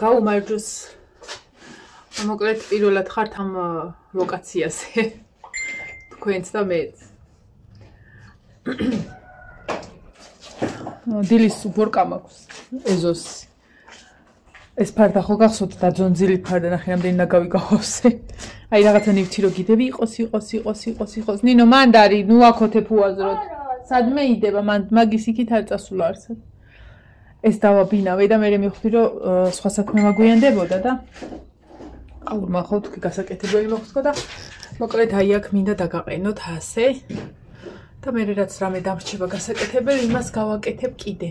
გაუმარჯოს. მოკლედ პირველად ხართ ამ ლოკაციაზე. თქვენც და მეც. დილის ბორკა მაქვს ეზოს. ეს ფარდა ხო გახსოვთ დაძონძილი ფარდა ნახე რამდენი ნაგავი გავავსე. აი რაღაცა ნივთი რო გიდები იყოს. ნინო მანდარი ნუ აქოთე ფუაზროთ. სადმე იდება მან მაგის იქით არ წასულა არსად. ეს დავაბინავე და მე მივხვდი რომ სხვა საქმე მაგვიანდებოდა და აურმა ხო თქვი გასაკეთებელი მოხდა და მოკლედ აი აქ მინდა დაგაყენოთ ასე და მე რაც რამე დამრჩება გასაკეთებელი იმას გავაკეთებ კიდე.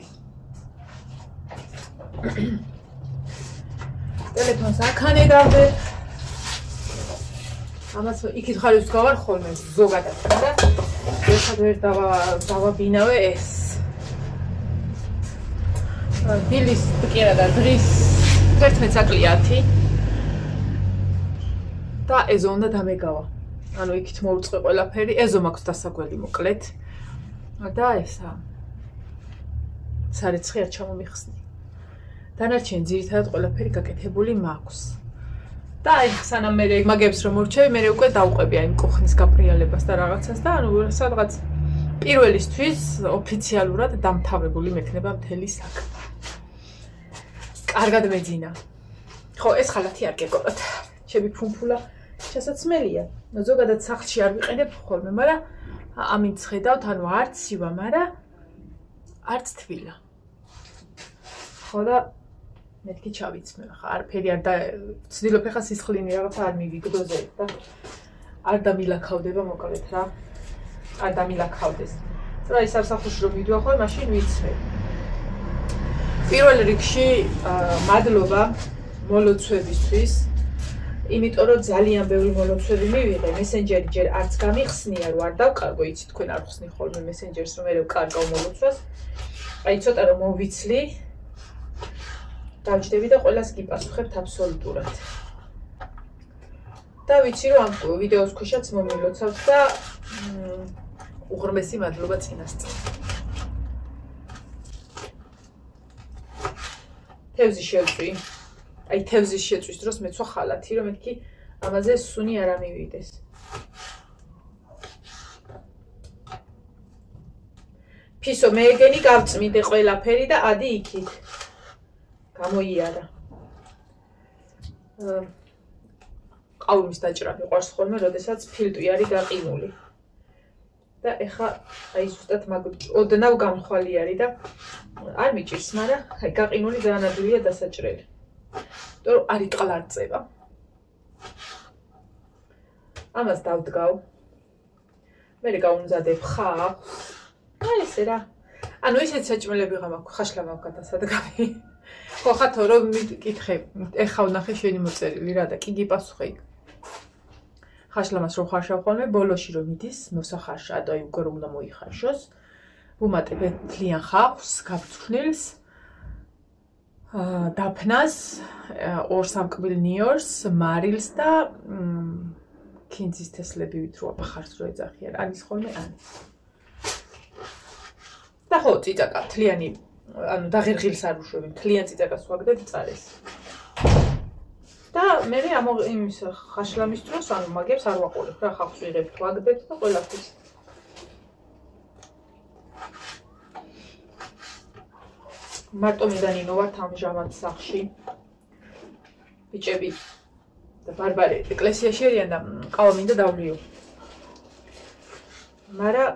ტელეფონს აქანე დავდე. ამას იქით ხარებს გავარ ხოლმე ზოგადად და ერთად ვერ დავაბინავე ეს. დილის კი არა დღის 11 საკლიათი და ეზო უნდა დამეგავა. ანუ იქით მოვუწყე ყველაფერი, ეზო მაქვს დასაგველი მოკლედ. და ესა სარეცხი არ ჩამომიხსნი. დანარჩენი ძირითადად ყველაფერი გაკეთებული მაქვს. და აი სანამ მე მაგებს რომ მორჩევი, მე უკვე დავყვები აი კუხნის გაპრიალებას და რაღაცას და ანუ სადღაც პირველისთვის ოფიციალურად დამთავრებული მექნება მთელი საქმე. კარგად მეძინა. ხო, ეს ხალათი არ გეგონათ. ჩემი ფუმფულა ჩასაცმელია. ზოგადად სახლში არ ვიყენებ ხოლმე, მაგრამ ამით ხედავთ, ანუ არც ცივა, მაგრამ არც თბილა. ხო და მეთქი ჩავიცმე ხა, არაფერი არ და ვცდილობ ხა სისხლინი რაღაცა არ მივიგდოზე და არ დამილაქავდება მოკლედ რა. არ დამილაქავდეს. წრა ის სამსახურში რომ მიდვა ხოლმე, მაშინ ვიცვე. პირველ რიგში მადლობა მოლოცვებისთვის. იმიტომ რომ ძალიან ბევრი მოლოცვები მივიღე, მესენჯერი ჯერ არც გამიხსნია, რომ არ დავკარგო, იცი თქვენ არ ხსნი ხოლმე მესენჯერს, რომ მე ვკარგავ მოლოცვას. აი ცოტა რომ მოვიცლი, დავჯდები და ყველას გიპასუხებთ აბსოლუტურად. და ვიცი რომ ამ ვიდეოს ქვეშაც მომილოცავთ და უღრმესი მადლობა წინასწარ. თევზი შევწვი. აი თევზის შეწვის დროს მეცვა ხალათი რომ მეთქი ამაზე სუნი არ ამივიდეს. ფისო მეეგენი გავწმიდე ყველაფერი და ადი იქით. გამოიარა. ყავრმის დაჭრა მიყვარს ხოლმე, როდესაც ფილტვი არის გაყინული. და ეხა აი ზუსტად ოდნავ გამხვალი არის და არ მიჭირს, მაგრამ აი გაყინული ძალიან ადვილია დასაჭრელი. იმიტომ რომ არ იტყლარწება. ამას დავდგავ. მე გავუმზადებ ხავს. აი ესე რა. ანუ ისეთ საჭმელები მაქვს, ხაშლა მაქვს გადასადგამი. ხო ხათო რომ მიკითხე, ეხა ვნახე შენი მოწერილი რა და კი გიპასუხე იქ. ხაშლამას რომ ხარშავ ხოლმე, ბოლოში რომ მიდის, მოსახარშად, აი უკვე რომ უნდა მოიხარშოს. ვუმატებ მთლიან ხავს, გაფრთხილს. დაფნას, ორ სამკბილ ნიორს, მარილს და ქინძის თესლებივით რო აფხარს რო ეძახიან. ანის ხოლმე ანის. და ხო, წიწაკა მთლიანი, ანუ დაღერღილს არ უშვები, მთლიან წიწაკას ვაგდებ წარეს. და მე იმის ხაშლამის დროს, ანუ მაგებს არ ვაყოლებ რა, ხავს ვიღებთ, ვაგდებთ და ყველაფერს. მარტო მე და ნინო ვართ ამჟამად სახლში. ბიჭები და ბარბარე ეკლესიაში არიან და ყავა მინდა დავლიო. მაგრამ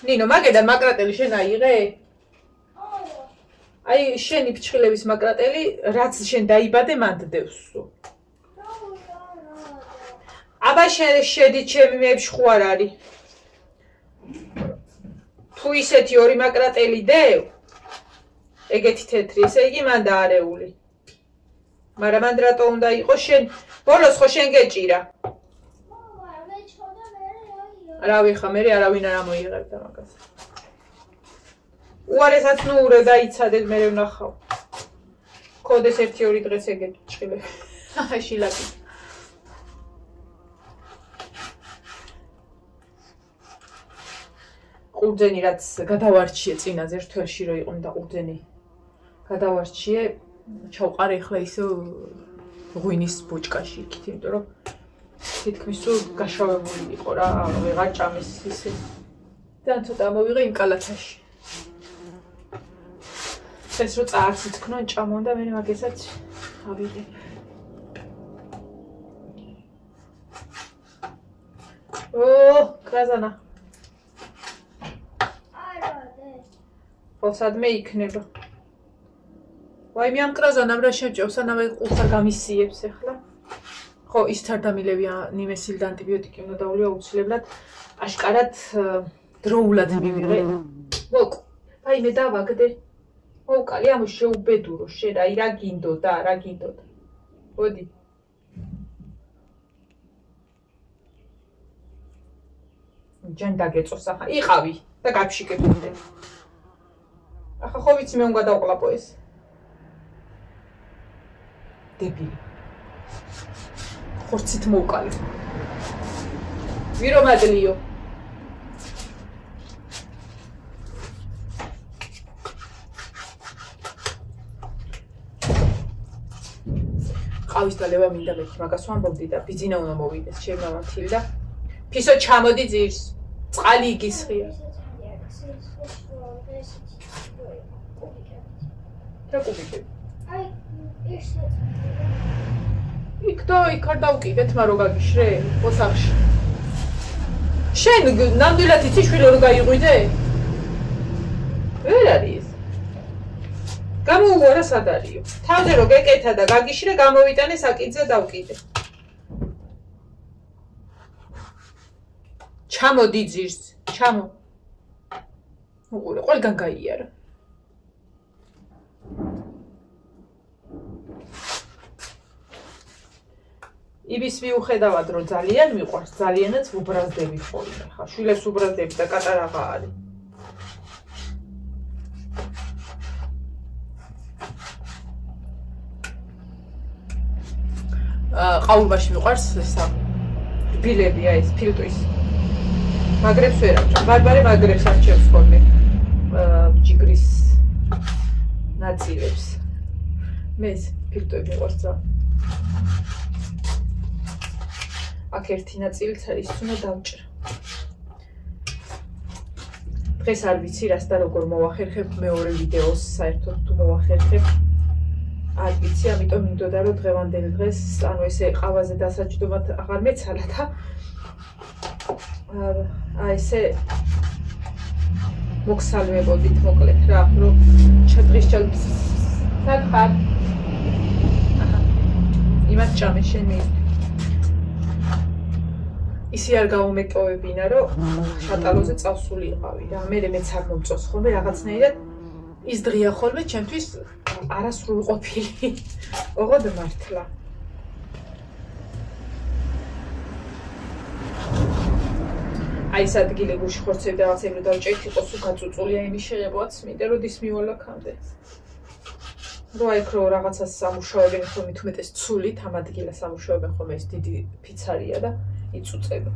ნინო, მაგედან მაკრატელი შენ აიღე? აი შენი ფჩხილების მაკრატელი, რაც შენ დაიბადე, მანდ დევსო. აბა შენ შედი ჩემი მეებში ხო არ არის? თუ ისეთი ორი მაკრატელი დევ, ეგეთი თეთრი, ესე იგი მან დაარეული. მაგრამ მან რატო უნდა იყოს შენ? ბოლოს ხო შენ გეჭირა? რავი ხა, მე არავინ არ ამოიღებდა მაგას. უარესაც ნუ ურე დაიცადეთ, მე ვნახავ. ქოდეს 1-2 დღეს ეგეთი ჭხილები. აი შილაკი. ყურძენი რაც გადავარჩიე წინაზე რთველში რო იყო და ყურძენი გადავარჩიე ჩავყარე ახლა ისე ღვინის ბოჭკაში იქით, იმიტომ რომ თითქმის თუ გაშავებული იყო რა, ვეღარ ჭამის ისე. ძალიან ცოტა მოვიღე იმ კალათაში. ეს რო წაარცი თქნო, ჭამონ და მე მაგესაც ავიღე. კრაზანა. სადმე იქნება. ვაი მე ამ კრაზანამ რა შევჭევს, ანავე ყურს არ გამისიებს ახლა. ხო, ის თარდამილები ნიმესილი და ანტიბიოტიკი უნდა დაულიო აუცილებლად. აშკარად დროულად მივიღე. მოკ. აი მე დავაგდე. მოვკალი ამ შეუბედურო შენ, აი რა გინდოდა, რა გინდოდა. მოდი. ჯან დაგეწოს ახლა. იყავი და გაფშიკებდი. ახლა ხო ვიცი მე უნდა დავყლაპო ეს. დებილი. ხორცით მოვკალი. ვირო მადლიო. ყავის და ლევა მინდა მე მაგას ვამბობდი და ბიძინა უნდა მოვიდეს ჩემ მამათილი და ფისო ჩამოდი ძირს. წყალი იგისხია. რა კუბიკები? აი, ეს იქ და იქ არ დავკიდეთ, მაგრამ რო გაგიშრე, ოთახში. შენ ნამდვილად იცი შვილო რო გაიღვიდე? ვერ არის. გამოუვარა სად არისო? თავზე რო გეკეთა და გაგიშრე, გამოვიტანე საკიდზე დავკიდე. ჩამოდი ძირს, ჩამო. უყურე, ყველგან გაიარა. იბის მიუხედავად რომ ძალიან მიყვარს, ძალიანაც უბრაზდები ხოლმე. ხა შვილებს უბრაზდები და კატარაღა არის. ყაურბაში მიყვარს ესა ბილები აი ეს ფილტვის. მაგრებს ვერ ამჭამ. ბარბარე მაგრებს ამჭამს ხოლმე. ჯიგრის ნაწილებს. მე ეს ფილტვები მიყვარს ძალიან. აქ ერთი ნაწილიც არის, უნდა დავჭრა. დღეს არ ვიცი რას და როგორ მოვახერხებ მეორე ვიდეოს, საერთოდ თუ მოვახერხებ. არ ვიცი, ამიტომ მინდოდა რომ დღევანდელ დღეს, ანუ ესე ყავაზე დასაჯდომად აღარ მეცალა და აი ესე მოგსალმებოდით მოკლედ რა, რომ დღის ჩალს სად ხარ? იმას ჭამე შენ მე ისი არ გავუმეტოვებინა, რომ შატალოზე წავსული იყავი რა. მეც არ მომწონს ხოლმე რაღაცნაირად ის დღეა ხოლმე ჩემთვის არასრულყოფილი. ოღონდ მართლა. აი ეს ადგილი გუში ხორცები და რაღაცები დავჭერთ იყოს უგაწუწულია იმის შეღებაც მინდა რომ დის მივალაქამდე. რო აი ქრო რაღაცას სამუშაოებენ ხოლმე თუმეტეს ცულით ამ ადგილას სამუშაოებენ ხოლმე ეს დიდი ფიცარია და იწუწება.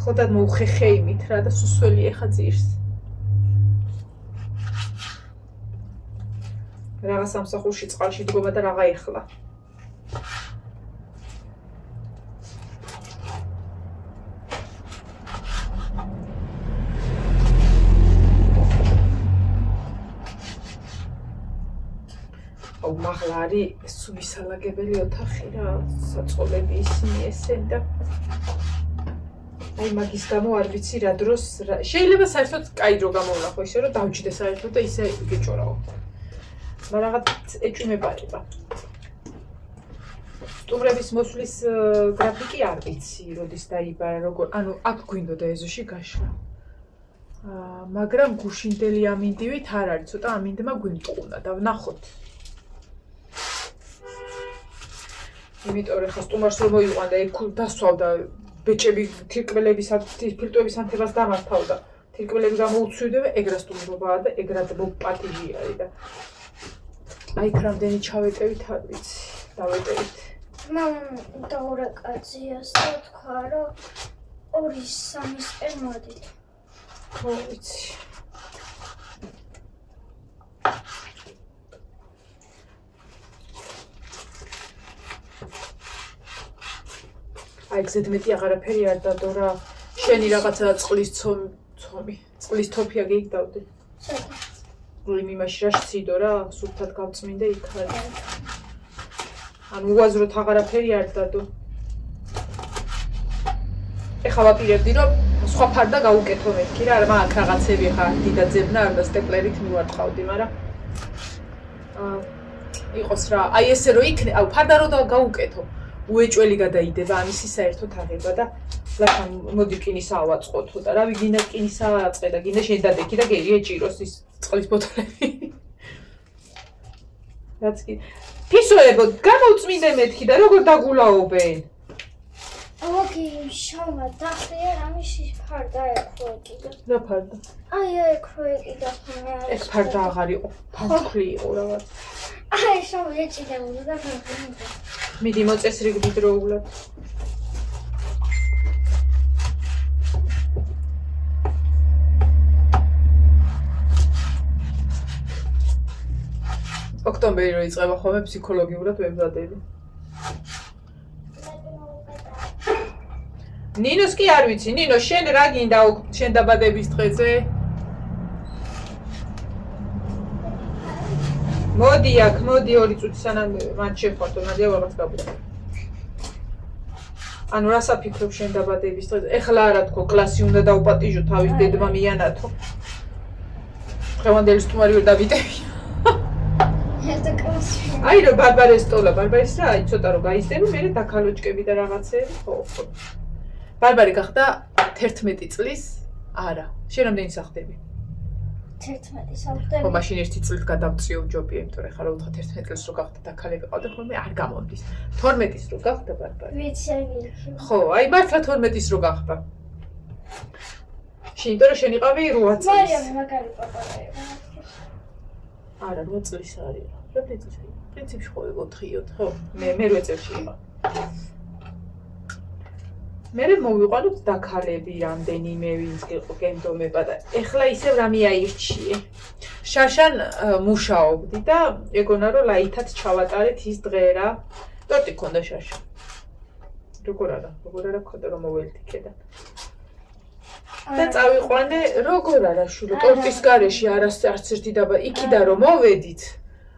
ხოდად მოუხეხე იმით რა და სუსველი ეხა ძირს. რაღაც სამსახურში წყალში დგომა და რაღა ეხლა. აუ მაღლა არის სულისალაგებელი ოთახი რა, საწყობები ისინი ესენ და აი მაგის გამო არ ვიცი რა დროს შეიძლება საერთოდ კაი დრო გამოვლახო ისე რომ დავჯდე საერთოდ და ისე გეჭორაო. მაგრამ რაღაც ეჭვმებარება. სტუმრების მოსვლის გრაფიკი არ ვიცი, როდის დაიბარა, როგორ, ანუ აქ გვინდოდა ეზოში გაშლა. მაგრამ გუშინდელი ამინდივით არ არის, ცოტა ამინდმა გვიმტყუნა და ვნახოთ. იმიტომ რომ ხა სტუმარს რომ მოიყვანდა, იქ დასვავდა ბეჭები ფილტვების ანთებას დამართავდა. თირკმელები გამოუცვიდება, ეგრა სტუმრობაა და ეგრა პატიჟი არის და აი რამდენი ჩავეტევით არ ვიცი, დავეტევით. დაურა კაციას და თქვა რომ 2-3-ს მოდით. ხო ვიცი. აი გზედ მეტი აღარაფერი არ დადო რა. შენი რაღაცა წყლის ცომი, წყლის თოფია გეიგდავდი. იმ იმაში რა შეციდო რა, სუფთად გავწმინდა იქ არის. ანუ უაზროდ აღარაფერი არ დადო. ეხლა ვაპირებდი რომ სხვა ფარდა გავუკეთო მეთქი რა, არა მაგ რაღაცები ხა დიდად ძებნა არ და სტეპლერით მივარტყავდი, მაგრამ იყოს რა, აი ესე რომ იქნე, აუ ფარდა რო გავუკეთო, უეჭველი გადაიდება ამისი საერთოდ აღება და ლაშა მოდი კინისა ავაწყოთო და რავი გინდა კინისა აწყე და გინდა შენდადექი და გერი ეჭიროს ის წყლის ბოთლები. რაც კი ფისოებო გამოვწმინდე მეთქი და როგორ დაგულაობენ? ოკი, შომა დახია რამის ფარდა ექრო კიდე. რა ფარდა? აი ექრო კიდე ხომ. ეს ფარდა აღარ იყო, ფანქლი იყო რაღაც. აი შომა ეჭიდებული და ფანქლი. მიდი მოწესრიგდი დროულად. ოქტომბერი რო იწყება ხოლმე ფსიქოლოგიურად ვემზადები. ნინოს კი არ ვიცი, ნინო შენ რა გინდა შენ დაბადების დღეზე? მოდი აქ, მოდი 2 წუთი სანამ მან შეხვართო, მანდია რაღაც გაბრუნდა. ანუ რა საფიქრობ შენ დაბადების დღეზე? ეხლა არა თქო, კლასი უნდა დაუპატიჟო, თავის დედმა მიანათო. დღევანდელი სტუმარი ვერ დავიტევი. აი რომ ბარბარეს ტოლა, ბარბარეს რა, აი ცოტა რომ გაიზდები, მე დაქალოჭკები და რაღაცეები, ხო. ბარბარე გახდა 11 წლის, არა, შენ რამდენი სახდები? 11 სახდები. ხო, მაშინ 1 წლით გადავწიო ჯობია, იმიტომ რომ ხარ უთხა 11 წელს რო გახდა დაქალები ყავდა, ხოლმე არ გამომდის. 12-ის რო გახდა ბარბარე. ვიცი, ვიცი. ხო, აი მართლა 12-ის რო გახდა. შენ იმიტომ რომ შენ იყავი 8 წლის. მარიამი მაგარი პაპარაა. არა, 8 წლის არის. რამდენი წელი? პრინციპში ხო 4-4, ხო? მე 8 წელში იყო. მე მოვიყვანოთ დაქალები რამდენიმე ვინც გემდომება და ეხლა ისევ რამე აირჩიე. შაშან მუშაობდი და ეგონა რომ ლაითად ჩავატარეთ ის დღე რა. ტორტი ქონდა შაშა. როგორ არა ქონდა რომ მოველთ იქედან. და წავიყვანე როგორ არა შულო ტორტის გარეში არც ერთი დაბა იქიდან რომ მოვედით.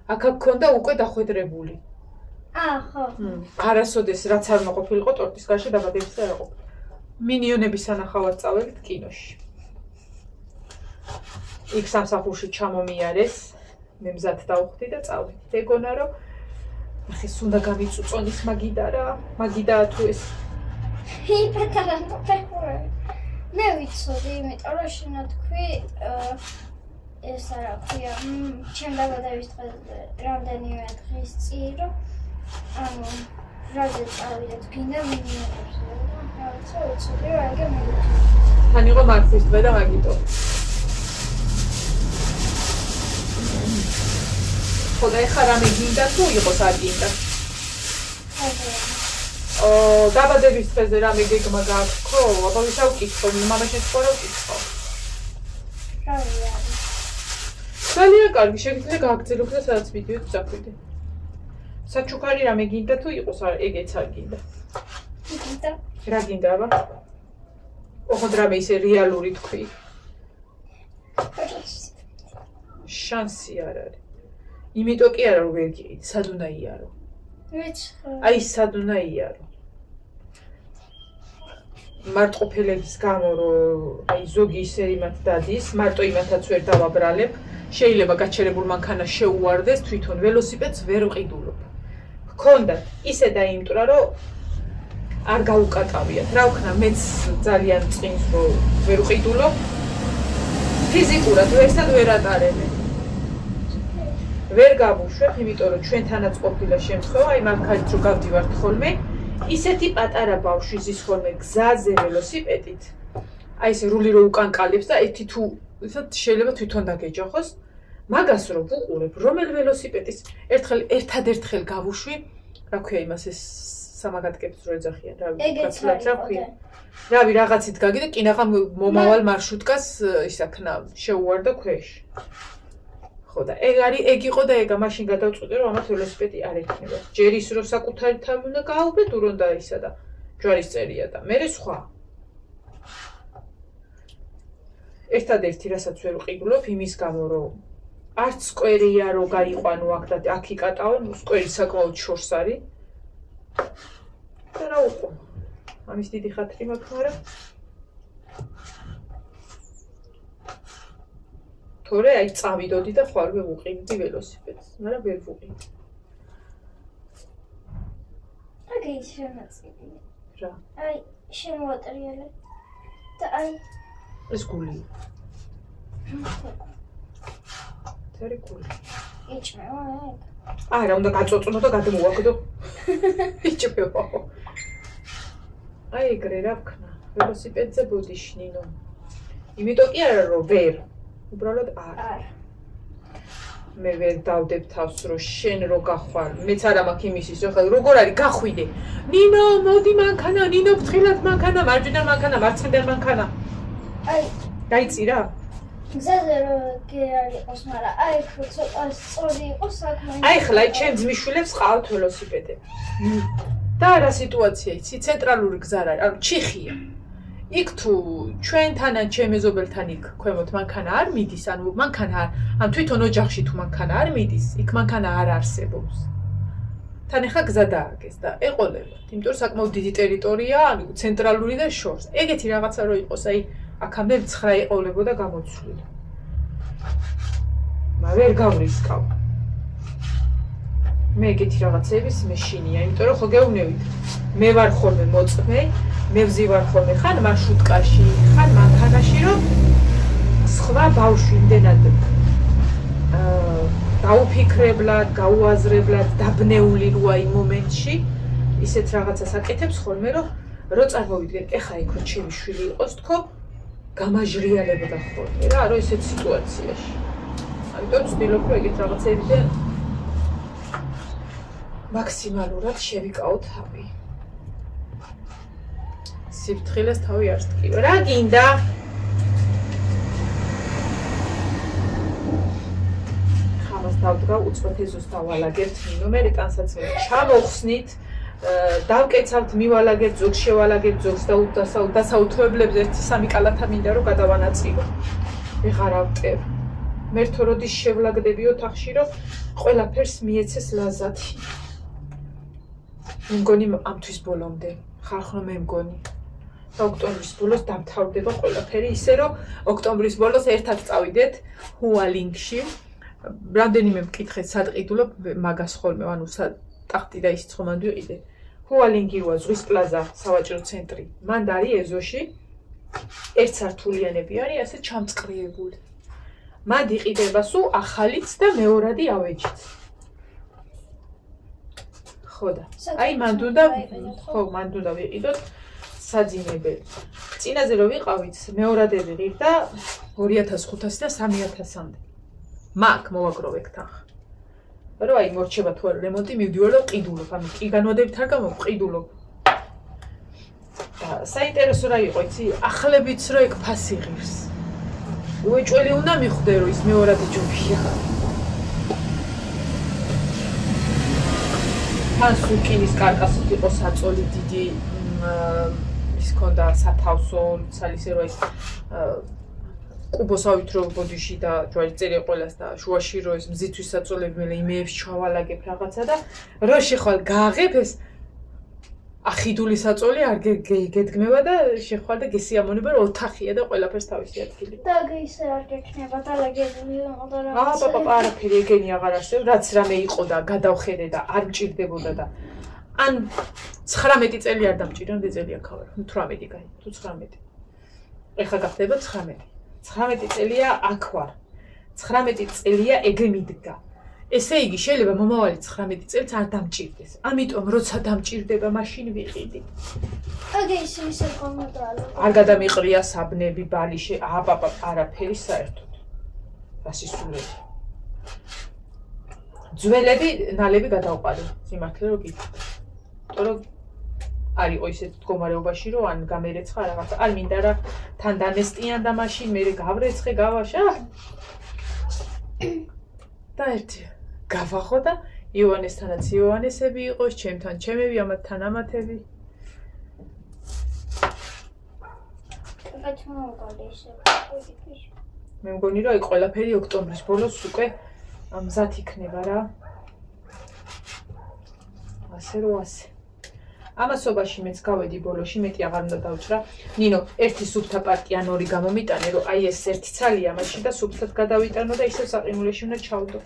აქ ქონდა უკვე დახვედრებული. ხო. არასოდეს რაც არ მოყოფილიყო ტორტის გარეში დაბადების და არ ყოფილი. მინიონების სანახავად წავალთ კინოში. იქ სამსახურში ჩამომიარეს, მე მზად დავხვდი და წავედით. ეგონა რომ ახლა უნდა გამიწუწონ ის მაგიდაა თუ ეს. პატარა ნოფეხური. მე ვიცოდი, იმიტომ რომ შენ თქვი ეს არა ქვია, ჩემ დაბადების დღეზე რამდენიმე დღის წინ რომ ანუ რაზე წავიდეთ გინდა მინიატურს და რაღაცა ვიცოდი რომ აიგე მე. თან იყო მართვის დღე და მაგიტო. ხო და ეხლა რამე გინდა თუ იყოს არ გინდა? დაბადების დღეზე რამე გეგმა გაქვს ხო? აბა ვისაუ კითხო, მამაშენ სხვა რა ვკითხო? რავია. ძალიან კარგი, შეგიძლია გააგრძელოთ და სადაც ვიდეო წახვიდე. საჩუქარი რამე გინდა თუ იყოს ეგეც არ გინდა? გინდა. რა გინდა აბა? ოღონდ რამე ისე რეალური თქვი. შანსი არ არის. იმიტომ კი არა რომ ვერ გიყიდ, სად უნდა იარო? ვიცი. აი სად უნდა იარო? მარტყოფელების გამო რომ აი ზოგი ისე იმათ დადის, მარტო იმათაც ვერ დავაბრალებ. შეიძლება გაჩერებულ მანქანას შეუვარდეს, თვითონ ველოსიპედს ვერ ვყიდულობ. გქონდათ ისე დაიმტრა, რომ არ გაუკატავიათ. რა ვქნა, მეც ძალიან წინს რომ ვერ ვყიდულობ. ფიზიკურად ვერსად ვერ ატარებენ. ვერ გავუშვებ, იმიტომ რომ ჩვენთანაც ყოფილა შემთხვევა, აი მანქანით რო გავდივართ ხოლმე, ისეთი პატარა ბავშვი ზის ხოლმე გზაზე ველოსიპედით. აი ეს რული რო უკან კალებს და ერთი თუ ისეთ შეიძლება თვითონ დაგეჯახოს. მაგას რო ვუყურებ, რომელ ველოსიპედის ერთადერთხელ გავუშვი, რა ქვია იმას ეს სამაგატკებს რო ეძახიან, რა ქვია. რავი რაღაცით გაგიდე, კინაღა მომავალ მარშრუტკას ისაქნა შეუვარდა ქვეშ. ხო და ეგ იყო და ეგა მაშინ გადავწყვიტე რომ ამათ ველოსიპედი არ ექნება. ჯერ ის რომ საკუთარი თავი უნდა გააუბე, თუ რომ და ისა და ჯვარისწერია და მე სხვა. ერთადერთი რასაც ვერ ვყიდულობ იმის გამო რომ არც სკვერია რო გაიყვანო აქ და აქ იკატავ, სკვერი საკმაოდ შორს არის. და რა უყო. ამის დიდი ხათრი მაქვს, მაგრამ თორე აი წავიდოდი და ხვალ ვუყიდდი ველოსიპედს, მაგრამ ვერ ვუყიდდი. აგეი შემაწიდი. რა? აი შემოვატრიალე. და აი ეს გული. თერი გული. იჭმევა ეგ. არა, უნდა გაწოწუნო და გადმოვაგდო. იჭმევა. აი ეგრე რა ვქნა. ველოსიპედზე ბოდიში ნინო. იმიტომ კი არა რომ ვერ. უბრალოდ არა. მე ვერ დავდებ თავს რომ შენ რო გახვალ. მეც არა მაქვს იმისის, ხო, როგორ არის გახვიდე. ნინო, მოდი მანქანა, ნინო ფრთხილად მანქანა, მარჯვენა მანქანა, მარცხენა მანქანა. აი, დაიწი რა. გზაზე რო არ იყოს, მაგრამ აი ცოტა სწორი იყოს საქმე. აი ხლა ჩემ ძმისშვილებს ყავთ ველოსიპედები. და რა სიტუაცია იცი? ცენტრალური გზა არის, ანუ ჩიხია. იქ თუ ჩვენთან ან ჩემ მეზობელთან იქ ქვემოთ მანქანა არ მიდის, ანუ მანქანა ან თვითონ ოჯახში თუ მანქანა არ მიდის, იქ მანქანა არ არსებობს. თან ახლა გზა დააგეს და ეყოლებათ, იმიტომ რომ საკმაოდ დიდი ტერიტორია, ანუ ცენტრალური და შორს. ეგეთი რაღაცა რო იყოს, აი აქამდე 9 ეყოლებოდა გამოცვლილი. ვერ გავრისკავ. მე ეგეთი რაღაცების მეშინია, იმიტომ რომ ხო გეუბნებით. მე ვარ ხოლმე მოწმე, მე ვზივარ ხოლმე ხან მარშრუტკაში, ხან მანქანაში, რომ სხვა ბავშვი იმდენად დაუფიქრებლად, გაუაზრებლად, დაბნეული როა იმ მომენტში, ისეთ რაღაცას აკეთებს ხოლმე, რომ რო წარმოვიდგენ, ეხა იქ რო ჩემი შვილი იყოს, თქო, გამაჟრიალებდა ხოლმე რა, რომ ესეთ სიტუაციაში. ამიტომ ვცდილობ, რომ ეგეთ რაღაცებიდან მაქსიმალურად შევიკავო თავი. სიფრთხილეს თავი არ სტკირო. რა გინდა? ხამას დავდგა, უწყვეტ ეზოს დავალაგებთ, ნინო, მე ტანსაცმელი ჩამოვხსნით, დავკეცავთ, მივალაგებთ, ზოგს შევალაგებთ, ზოგს დასაუთოებლებს 1-3 კალათა მინდა რომ გადავანაწილო. ვეღარ ავტევ. მე როდის შევლაგდები ოთახში, რომ ყველაფერს მიეცეს ლაზათი. მე მგონი ამთვის ბოლომდე, ხარხნო მე მგონი. და ოქტომბრის ბოლოს დამთავრდება ყველაფერი, ისე რომ ოქტომბრის ბოლოს ერთად წავიდეთ ჰუალინგში. რამდენიმე მკითხეთ სად ყიდულობ, მაგას ხოლმე, ანუ ტახტი და ისიც ხომ ვიყიდე. ჰუალინგი როა ზღვის პლაზა, სავაჭრო ცენტრი. მანდ არის ეზოში ერთსართულიანები არის, ასე ჩამწყრიებული. მანდ იყიდება სულ ახალიც და მეორადი ავეჯიც. ხო და. აი მანდ უნდა ვიყიდოთ საძინებელი. წინაზე რო ვიყავით, მეორადები ღირდა 2500 და 3000-მდე. მაგ მოვაგროვეთ ახლა. რომ აი მორჩება თუ არა რემონტი, მივდივარ და ყიდულობ, ანუ კი განვადებით არ გამოვყიდულობ. და საინტერესო რა იყო, იცი, ახლებიც რო ეგ ფასი ღირს. უეჭველი უნდა მიხვდე, რომ ის მეორადი ჯობია. თან სუკინის კარკასით იყო საწოლი დიდი ის ქონდა სათავსო, ისე რომ ის კუბოსავით რო ბოდიში და ჯვარისწერია ყველას და შუაში რო ეს მზისთვის საწოლები მე იმეებს ჩავალაგებ რაღაცა და რო შეხვალ გააღებ ეს ახიდული საწოლი არ გედგმება და შეხვალ და გესიამონება რომ ოთახია და ყველაფერს თავისი ადგილი. და ისე არ გექნება და ლაგებული და რა. არაფერი ეგენი აღარ არსებობს, რაც რამე იყო და გადავხედე და არ მჭირდებოდა და ან 19 წელი არ დამჭირდა, წელი აქავარ. 18 გაი, თუ 19. ეხა გახდება 19. 19 წელია აქ ვარ. 19 წელია ეგ მიდგა. ესე იგი შეიძლება მომავალი 19 წელს არ დამჭირდეს. ამიტომ როცა დამჭირდება, მაშინ ვიყიდი. აგე ისე კომენტარი. არ გადამიყრია საბნები, ბალიში, არაფერი საერთოდ. გასისულები. ძველები, ნალები გადავყარე. სიმართლე რო გითხრა. თორემ არ იყო ისეთ მდგომარეობაში, რომ ან გამერეცხა რაღაცა. არ მინდა რა თან დანესტიან და მაშინ მე გავრეცხე, გავაშა. და ერთი გავახო და იოანესთანაც იოანესები იყოს, ჩემთან ჩემები, ამათთან ამათები. ვიღაც მოვგალე ისე. მე მგონი რომ აი ყველაფერი ოქტომბრის ბოლოს უკვე მზად იქნება რა. ასე რომ ასე. ამასობაში მეც გავედი ბოლოში, მეტი აღარ უნდა დავჭრა. ნინო, ერთი სუფთა პარტია ან ორი გამომიტანე, რომ აი ეს ერთი ცალია მაშინ და სუფთად გადავიტანო და ისევ საყინულეში უნდა ჩავდო.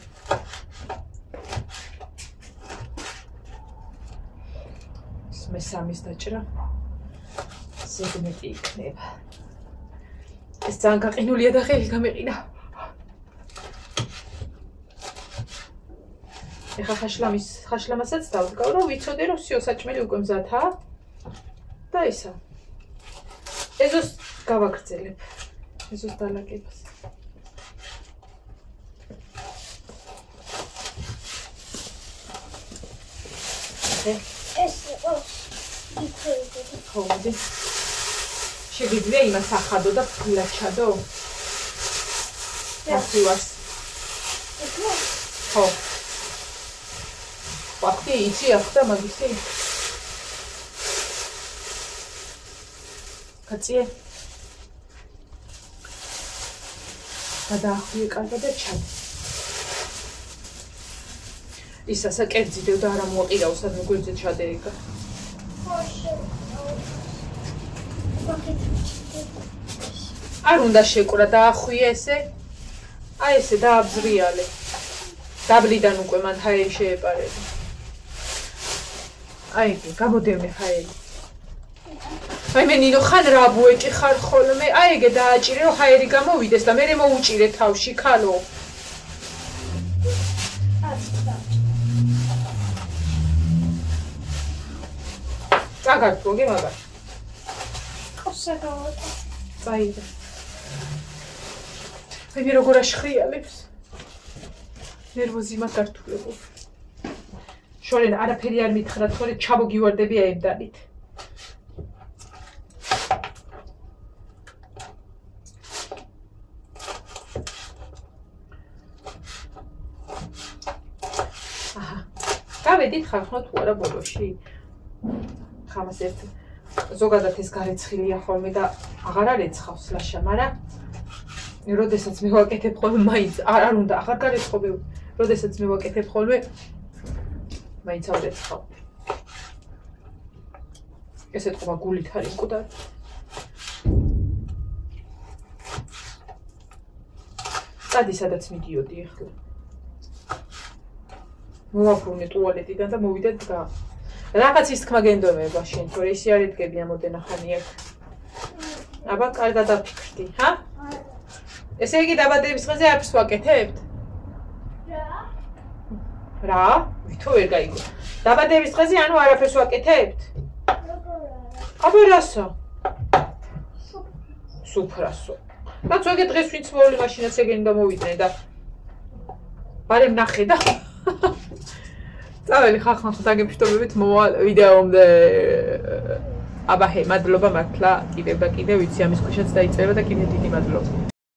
მე სამის დაჭრა. ზედმეტი იქნება. ეს ძალიან გაყინულია და ხელი გამეყიდა. ეხლა ხაშლამასაც დავდგავ, რომ ვიცოდე, რომ всё საჭმელი უკვე მზადაა. და ისა. ეზოს გავაგრძელებ. ეზოს დალაგებას. ეს ხო, მოდი. შეგვიძლია იმას ახადო და ფულად ჩადო? ასივას. ხო. ვახტი იცი ახლა მაგისი? კაცი. გადაახვიე კარგად და ჩადე. ისა საკერძი დევ და არა მოაყირაო სადმე გვერდზე ჩადეიგა. არ უნდა შეკვრა დაახვიე ესე. აი ესე დააბზრიალე. დაბლიდან უკვე მან ჰაერი შეეპარება. აი გამოდევნე ჰაერი. აი მე ნინო ხან რა ბუეჭი ხარ ხოლმე. აი ეგე დააჭირე რომ ჰაერი გამოვიდეს და მე მოუჭირე თავში ქალო. აგარ პროგი მაგარ. ყოსა გავაკეთე. წაიღე. მე როგორ აშხიალებს. ნერვოზი მაგართულებო. შორენ არაფერი არ მითხრა, თორე ჩამოგივარდები აემდანით. აჰა. გავედით ხარ ხო თუ არა ბოლოში? ხამას ერთ ზოგადად ეს გარეცხილია ხოლმე და აღარ არეცხავს ლაშა, მაგრამ როდესაც მე ვაკეთებ ხოლმე მაინც არ უნდა აღარ გარეცხობე, როდესაც მე ვაკეთებ ხოლმე მაინც ავდეცხავ. ესე თქვა გულით არის მკვდარი. წადი სადაც მიდიოდი ახლა. მოვაფრუნე ტუალეტიდან და მოვიდე დგა. რაღაც ის თქმა გენდომება შენ, თორე ისე არ იდგები ამოდენა ხანი აქ. აბა კარგად დაფიქრდი, ჰა? ესე იგი დაბადების დღეზე არც ვაკეთებთ? რა? ვითო ვერ გაიგო. დაბადების დღეზე ანუ არაფერს ვაკეთებთ? აბა რასო? სუფრასო. რაც ვაგე დღეს ვინც მოვლი მაშინაც ეგენი და მოვიდნენ და ბარემ ნახე და წაველი ხახან დაგემშვიდობებით მოვალ ვიდეომდე. აბა ჰე, მადლობა მართლა კიდევ და კიდევ ვიცი ამის ქვეშაც დაიწერა და კიდევ დიდი მადლობა.